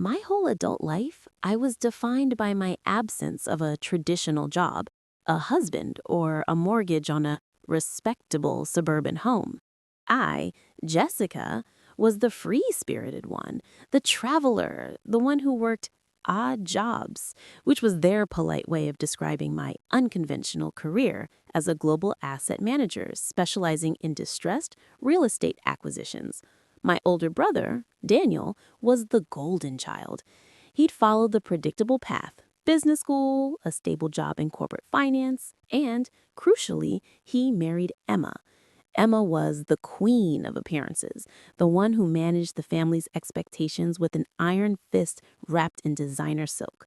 My whole adult life, I was defined by my absence of a traditional job, a husband, or a mortgage on a respectable suburban home. I, Jessica, was the free spirited one, the traveler, the one who worked odd jobs, which was their polite way of describing my unconventional career as a global asset manager specializing in distressed real estate acquisitions. My older brother, Daniel, was the golden child. He'd followed the predictable path: business school, a stable job in corporate finance, and, crucially, he married Emma. Emma was the queen of appearances, the one who managed the family's expectations with an iron fist wrapped in designer silk.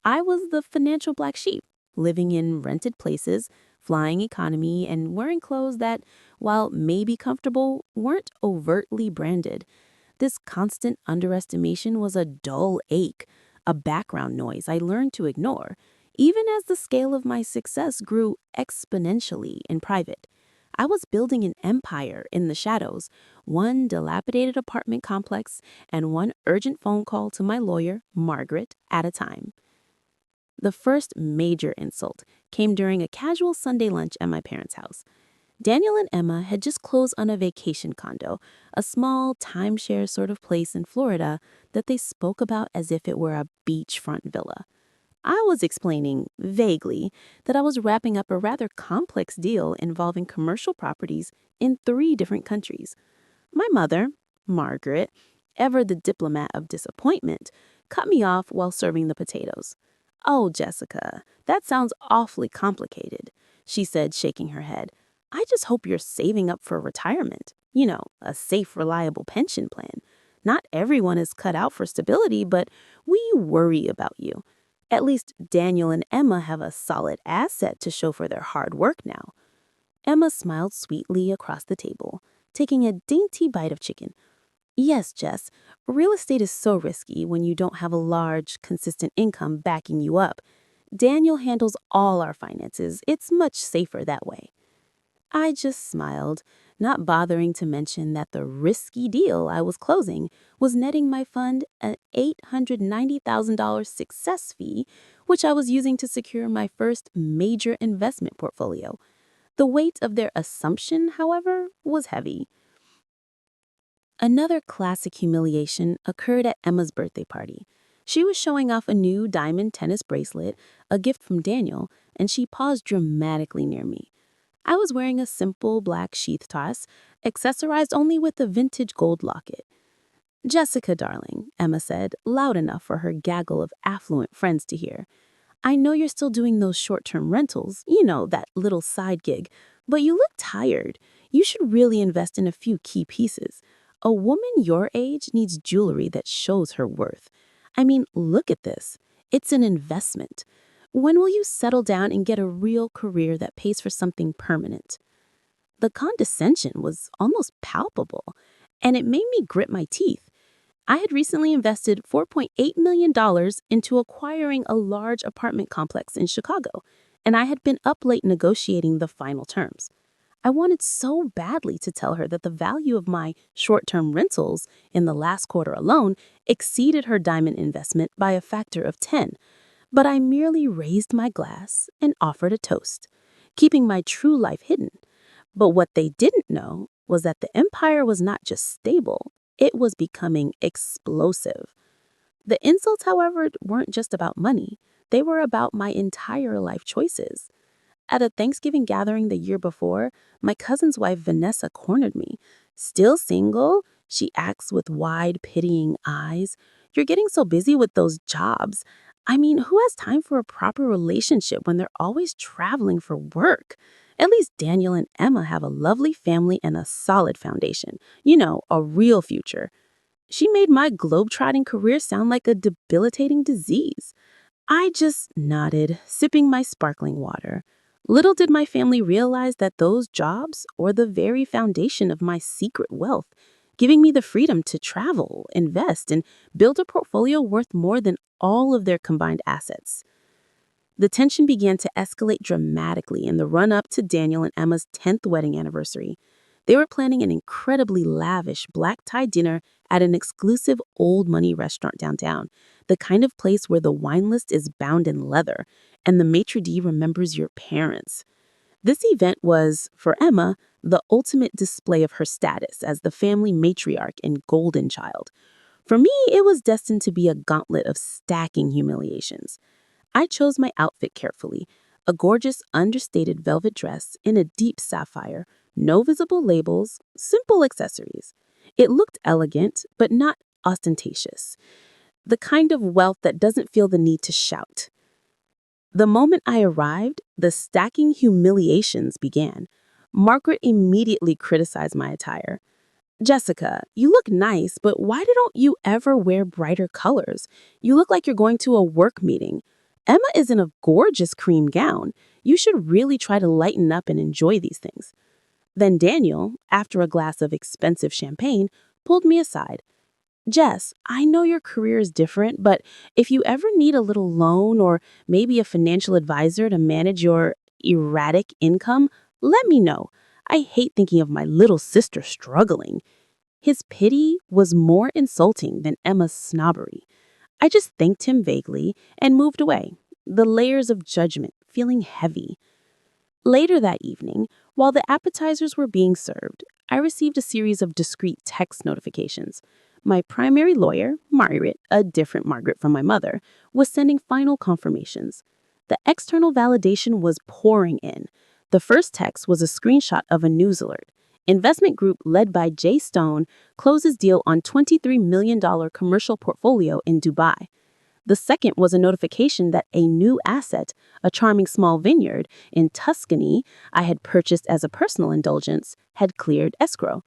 I was the financial black sheep, living in rented places, flying economy, and wearing clothes that, while maybe comfortable, weren't overtly branded. This constant underestimation was a dull ache, a background noise I learned to ignore, even as the scale of my success grew exponentially in private. I was building an empire in the shadows, one dilapidated apartment complex and one urgent phone call to my lawyer, Margaret, at a time. The first major insult came during a casual Sunday lunch at my parents' house. Daniel and Emma had just closed on a vacation condo, a small timeshare sort of place in Florida that they spoke about as if it were a beachfront villa. I was explaining, vaguely, that I was wrapping up a rather complex deal involving commercial properties in 3 different countries. My mother, Margaret, ever the diplomat of disappointment, cut me off while serving the potatoes. "Oh, Jessica, that sounds awfully complicated," she said, shaking her head. "I just hope you're saving up for retirement. A safe, reliable pension plan. Not everyone is cut out for stability, but we worry about you. At least Daniel and Emma have a solid asset to show for their hard work now." Emma smiled sweetly across the table, taking a dainty bite of chicken. "Yes, Jess, real estate is so risky when you don't have a large, consistent income backing you up. Daniel handles all our finances. It's much safer that way." I just smiled, not bothering to mention that the risky deal I was closing was netting my fund an $890,000 success fee, which I was using to secure my first major investment portfolio. The weight of their assumption, however, was heavy. Another classic humiliation occurred at Emma's birthday party. She was showing off a new diamond tennis bracelet, a gift from Daniel, and she paused dramatically near me. I was wearing a simple black sheath toss, accessorized only with a vintage gold locket. "Jessica, darling," Emma said, loud enough for her gaggle of affluent friends to hear, "I know you're still doing those short-term rentals, that little side gig, but you look tired. You should really invest in a few key pieces. A woman your age needs jewelry that shows her worth. I mean, look at this. It's an investment. When will you settle down and get a real career that pays for something permanent?" The condescension was almost palpable, and it made me grit my teeth. I had recently invested $4.8 million into acquiring a large apartment complex in Chicago, and I had been up late negotiating the final terms. I wanted so badly to tell her that the value of my short-term rentals in the last quarter alone exceeded her diamond investment by a factor of 10, but I merely raised my glass and offered a toast, keeping my true life hidden. But what they didn't know was that the empire was not just stable, it was becoming explosive. The insults, however, weren't just about money. They were about my entire life choices. At a Thanksgiving gathering the year before, my cousin's wife Vanessa cornered me. "Still single?" she asked with wide, pitying eyes. "You're getting so busy with those jobs. I mean, who has time for a proper relationship when they're always traveling for work? At least Daniel and Emma have a lovely family and a solid foundation. A real future." She made my globetrotting career sound like a debilitating disease. I just nodded, sipping my sparkling water. Little did my family realize that those jobs were the very foundation of my secret wealth, giving me the freedom to travel, invest, and build a portfolio worth more than all of their combined assets. The tension began to escalate dramatically in the run-up to Daniel and Emma's 10th wedding anniversary. They were planning an incredibly lavish black tie dinner at an exclusive old money restaurant downtown, the kind of place where the wine list is bound in leather and the maitre d' remembers your parents. This event was, for Emma, the ultimate display of her status as the family matriarch and golden child. For me, it was destined to be a gauntlet of stacking humiliations. I chose my outfit carefully, a gorgeous understated velvet dress in a deep sapphire, no visible labels, simple accessories. It looked elegant, but not ostentatious, the kind of wealth that doesn't feel the need to shout. The moment I arrived, the stacking humiliations began. Margaret immediately criticized my attire. Jessica, you look nice, but why don't you ever wear brighter colors? You look like you're going to a work meeting. Emma is in a gorgeous cream gown. You should really try to lighten up and enjoy these things. Then Daniel, after a glass of expensive champagne, pulled me aside. Jess, I know your career is different, but if you ever need a little loan or maybe a financial advisor to manage your erratic income, let me know. I hate thinking of my little sister struggling. His pity was more insulting than Emma's snobbery. I just thanked him vaguely and moved away, the layers of judgment feeling heavy. Later that evening, while the appetizers were being served, I received a series of discreet text notifications. My primary lawyer, Margaret, a different Margaret from my mother, was sending final confirmations. The external validation was pouring in. The first text was a screenshot of a news alert. Investment group led by Jay Stone closes deal on $23 million commercial portfolio in Dubai. The second was a notification that a new asset, a charming small vineyard in Tuscany I had purchased as a personal indulgence, had cleared escrow.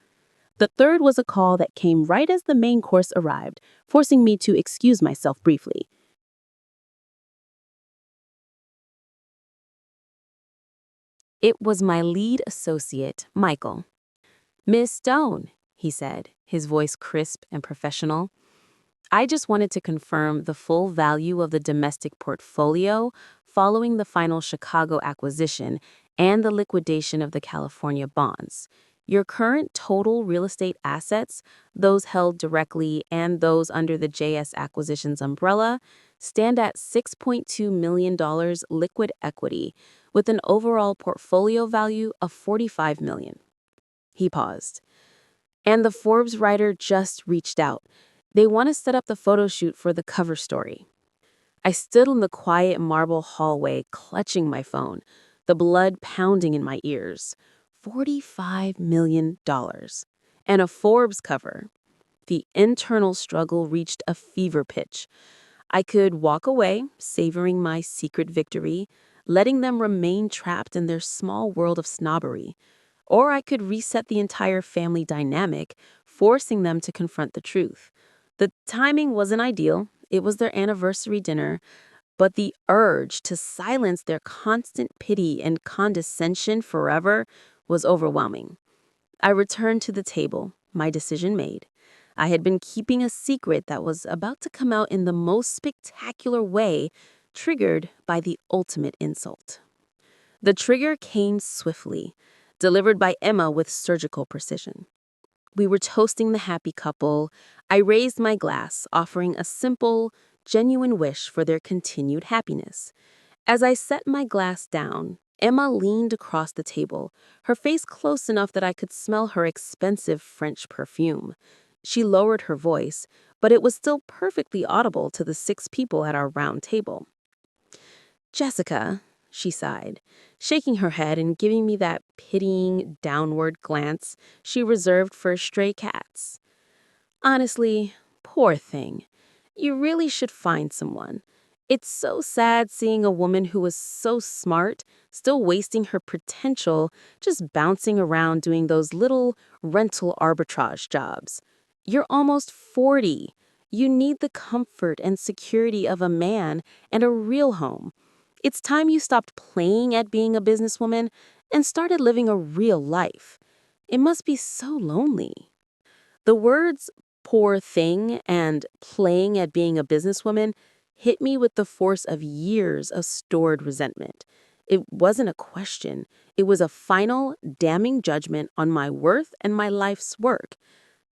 The third was a call that came right as the main course arrived, forcing me to excuse myself briefly. It was my lead associate, Michael. "Miss Stone," he said, his voice crisp and professional. "I just wanted to confirm the full value of the domestic portfolio following the final Chicago acquisition and the liquidation of the California bonds. Your current total real estate assets, those held directly and those under the JS Acquisitions umbrella, stand at $6.2 million liquid equity, with an overall portfolio value of $45 million. He paused. "And the Forbes writer just reached out. They want to set up the photo shoot for the cover story." I stood in the quiet marble hallway, clutching my phone, the blood pounding in my ears. $45 million. And a Forbes cover. The internal struggle reached a fever pitch. I could walk away, savoring my secret victory, letting them remain trapped in their small world of snobbery. Or I could reset the entire family dynamic, forcing them to confront the truth. The timing wasn't ideal. It was their anniversary dinner, but the urge to silence their constant pity and condescension forever was overwhelming. I returned to the table, my decision made. I had been keeping a secret that was about to come out in the most spectacular way, triggered by the ultimate insult. The trigger came swiftly, delivered by Emma with surgical precision. We were toasting the happy couple. I raised my glass, offering a simple, genuine wish for their continued happiness. As I set my glass down, Emma leaned across the table, her face close enough that I could smell her expensive French perfume. She lowered her voice, but it was still perfectly audible to the 6 people at our round table. "Jessica," she sighed, shaking her head and giving me that pitying, downward glance she reserved for stray cats. "Honestly, poor thing. You really should find someone. It's so sad seeing a woman who was so smart, still wasting her potential, just bouncing around doing those little rental arbitrage jobs. You're almost 40. You need the comfort and security of a man and a real home. It's time you stopped playing at being a businesswoman and started living a real life. It must be so lonely." The words "poor thing" and "playing at being a businesswoman" hit me with the force of years of stored resentment. It wasn't a question. It was a final, damning judgment on my worth and my life's work.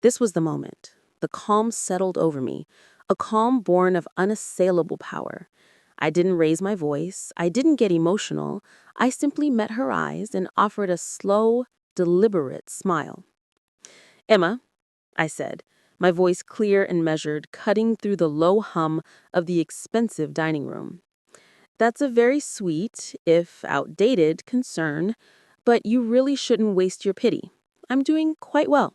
This was the moment. The calm settled over me, a calm born of unassailable power. I didn't raise my voice. I didn't get emotional. I simply met her eyes and offered a slow, deliberate smile. "Emma," I said, my voice clear and measured, cutting through the low hum of the expensive dining room. "That's a very sweet, if outdated, concern, but you really shouldn't waste your pity. I'm doing quite well."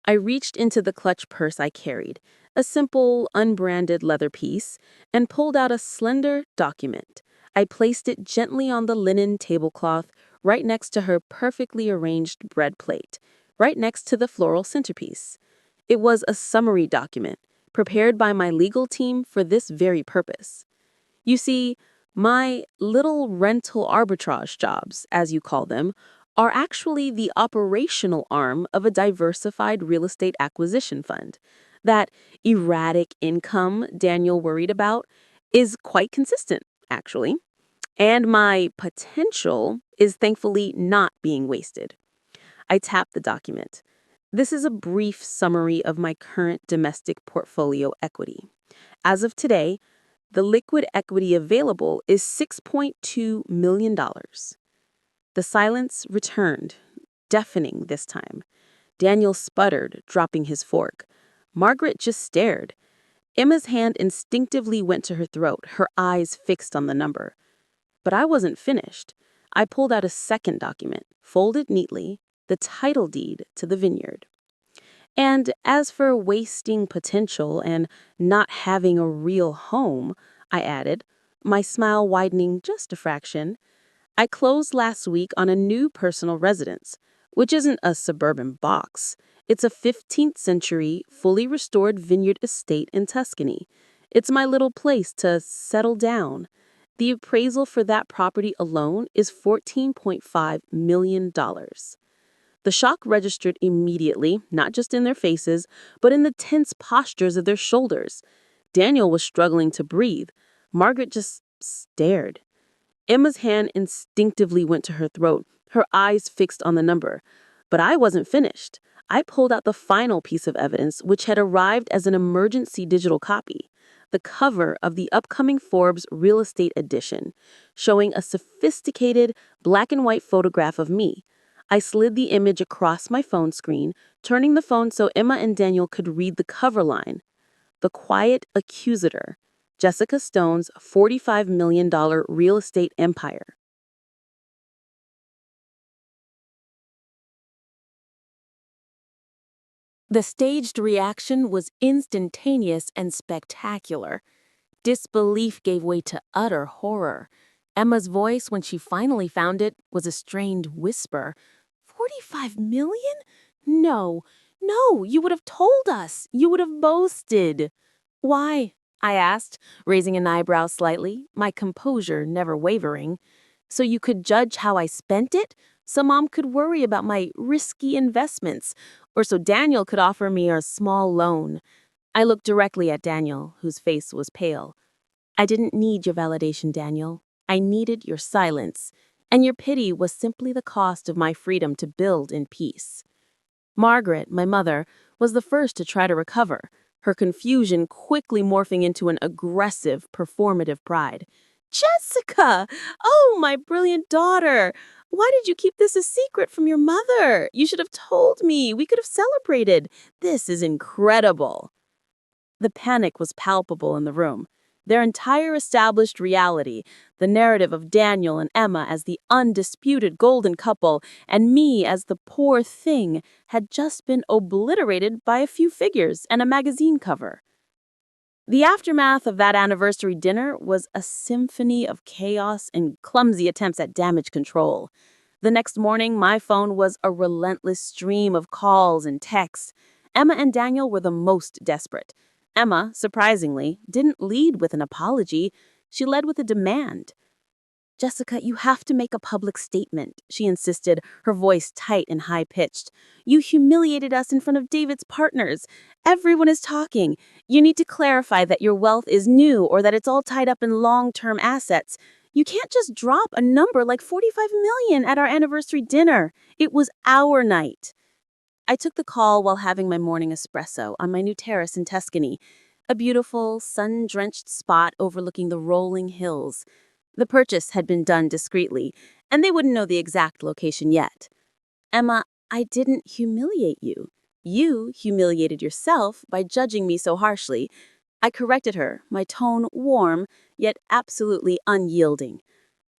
I reached into the clutch purse I carried, a simple, unbranded leather piece, and pulled out a slender document. I placed it gently on the linen tablecloth, right next to her perfectly arranged bread plate, right next to the floral centerpiece. It was a summary document, prepared by my legal team for this very purpose. You see, my little rental arbitrage jobs, as you call them, are actually the operational arm of a diversified real estate acquisition fund. That erratic income Daniel worried about is quite consistent, actually. And my potential is thankfully not being wasted. I tap the document. This is a brief summary of my current domestic portfolio equity. As of today, the liquid equity available is $6.2 million. The silence returned, deafening this time. Daniel sputtered, dropping his fork. Margaret just stared. Emma's hand instinctively went to her throat, her eyes fixed on the number. But I wasn't finished. I pulled out a second document, folded neatly, the title deed to the vineyard. And as for wasting potential and not having a real home, I added, my smile widening just a fraction, I closed last week on a new personal residence, which isn't a suburban box. It's a 15th century, fully restored vineyard estate in Tuscany. It's my little place to settle down. The appraisal for that property alone is $14.5 million. The shock registered immediately, not just in their faces, but in the tense postures of their shoulders. Daniel was struggling to breathe. Margaret just stared. Emma's hand instinctively went to her throat, her eyes fixed on the number. But I wasn't finished. I pulled out the final piece of evidence, which had arrived as an emergency digital copy, the cover of the upcoming Forbes Real Estate edition, showing a sophisticated black and white photograph of me. I slid the image across my phone screen, turning the phone so Emma and Daniel could read the cover line. The Quiet Accusator, Jessica Stone's $45 million real estate empire. The staged reaction was instantaneous and spectacular. Disbelief gave way to utter horror. Emma's voice, when she finally found it, was a strained whisper. 45 million? No, no, you would have told us. You would have boasted. Why? I asked, raising an eyebrow slightly, my composure never wavering. So you could judge how I spent it? So Mom could worry about my risky investments, or so Daniel could offer me a small loan. I looked directly at Daniel, whose face was pale. I didn't need your validation, Daniel. I needed your silence, and your pity was simply the cost of my freedom to build in peace. Margaret, my mother, was the first to try to recover, her confusion quickly morphing into an aggressive, performative pride. Jessica! Oh, my brilliant daughter! Why did you keep this a secret from your mother? You should have told me. We could have celebrated. This is incredible. The panic was palpable in the room. Their entire established reality, the narrative of Daniel and Emma as the undisputed golden couple and me as the poor thing, had just been obliterated by a few figures and a magazine cover. The aftermath of that anniversary dinner was a symphony of chaos and clumsy attempts at damage control. The next morning, my phone was a relentless stream of calls and texts. Emma and Daniel were the most desperate. Emma, surprisingly, didn't lead with an apology. She led with a demand. Jessica, you have to make a public statement, she insisted, her voice tight and high-pitched. You humiliated us in front of David's partners. Everyone is talking. You need to clarify that your wealth is new or that it's all tied up in long-term assets. You can't just drop a number like 45 million at our anniversary dinner. It was our night. I took the call while having my morning espresso on my new terrace in Tuscany, a beautiful, sun-drenched spot overlooking the rolling hills. The purchase had been done discreetly, and they wouldn't know the exact location yet. Emma, I didn't humiliate you. You humiliated yourself by judging me so harshly. I corrected her, my tone warm, yet absolutely unyielding.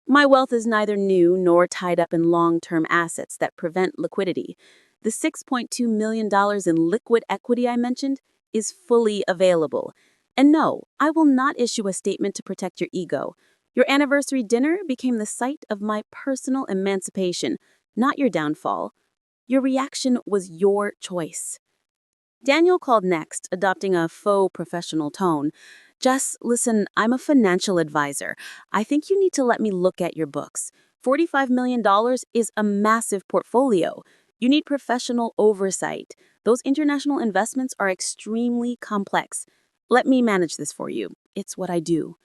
My wealth is neither new nor tied up in long-term assets that prevent liquidity. The $6.2 million in liquid equity I mentioned is fully available. And no, I will not issue a statement to protect your ego. Your anniversary dinner became the site of my personal emancipation, not your downfall. Your reaction was your choice. Daniel called next, adopting a faux professional tone. Jess, listen, I'm a financial advisor. I think you need to let me look at your books. $45 million is a massive portfolio. You need professional oversight. Those international investments are extremely complex. Let me manage this for you. It's what I do.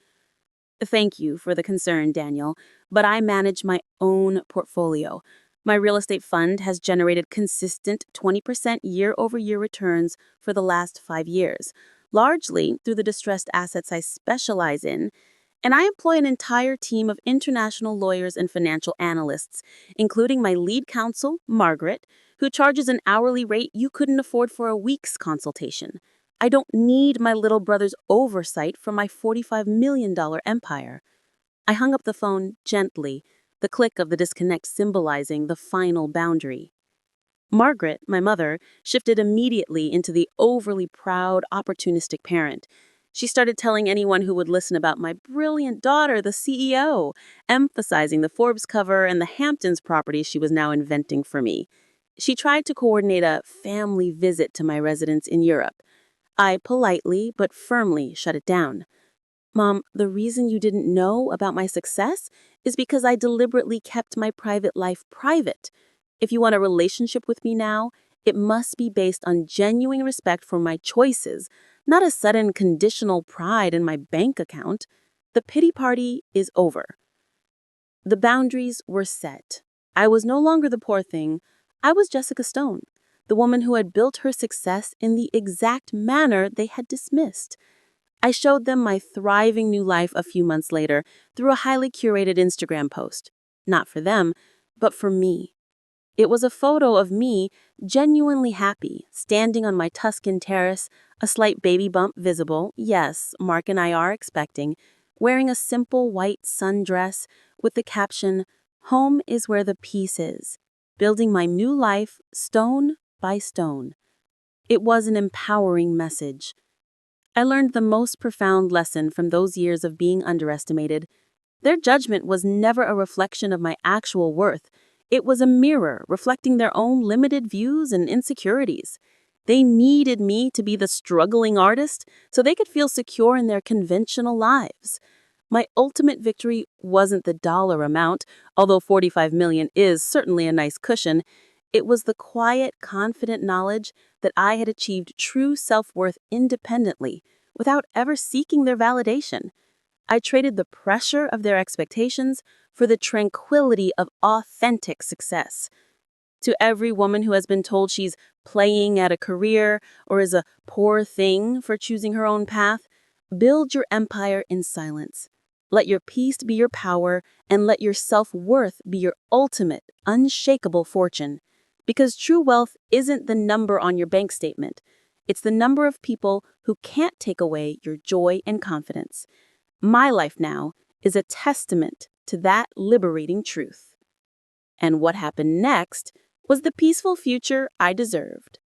Thank you for the concern, Daniel, but I manage my own portfolio. My real estate fund has generated consistent 20% year-over-year returns for the last 5 years, largely through the distressed assets I specialize in, and I employ an entire team of international lawyers and financial analysts, including my lead counsel, Margaret, who charges an hourly rate you couldn't afford for a week's consultation. I don't need my little brother's oversight for my $45 million empire. I hung up the phone gently, the click of the disconnect symbolizing the final boundary. Margaret, my mother, shifted immediately into the overly proud, opportunistic parent. She started telling anyone who would listen about my brilliant daughter, the CEO, emphasizing the Forbes cover and the Hamptons property she was now inventing for me. She tried to coordinate a family visit to my residence in Europe. I politely but firmly shut it down. Mom, the reason you didn't know about my success is because I deliberately kept my private life private. If you want a relationship with me now, it must be based on genuine respect for my choices, not a sudden conditional pride in my bank account. The pity party is over. The boundaries were set. I was no longer the poor thing. I was Jessica Stone, the woman who had built her success in the exact manner they had dismissed. I showed them my thriving new life a few months later through a highly curated Instagram post. Not for them, but for me. It was a photo of me genuinely happy, standing on my Tuscan terrace, a slight baby bump visible, yes, Mark and I are expecting, wearing a simple white sundress with the caption, "Home is where the peace is," building my new life stone by stone. It was an empowering message. I learned the most profound lesson from those years of being underestimated. Their judgment was never a reflection of my actual worth. It was a mirror reflecting their own limited views and insecurities. They needed me to be the struggling artist so they could feel secure in their conventional lives. My ultimate victory wasn't the dollar amount, although $45 million is certainly a nice cushion. It was the quiet, confident knowledge that I had achieved true self-worth independently, without ever seeking their validation. I traded the pressure of their expectations for the tranquility of authentic success. To every woman who has been told she's playing at a career or is a poor thing for choosing her own path, build your empire in silence. Let your peace be your power, and let your self-worth be your ultimate, unshakable fortune. Because true wealth isn't the number on your bank statement. It's the number of people who can't take away your joy and confidence. My life now is a testament to that liberating truth. And what happened next was the peaceful future I deserved.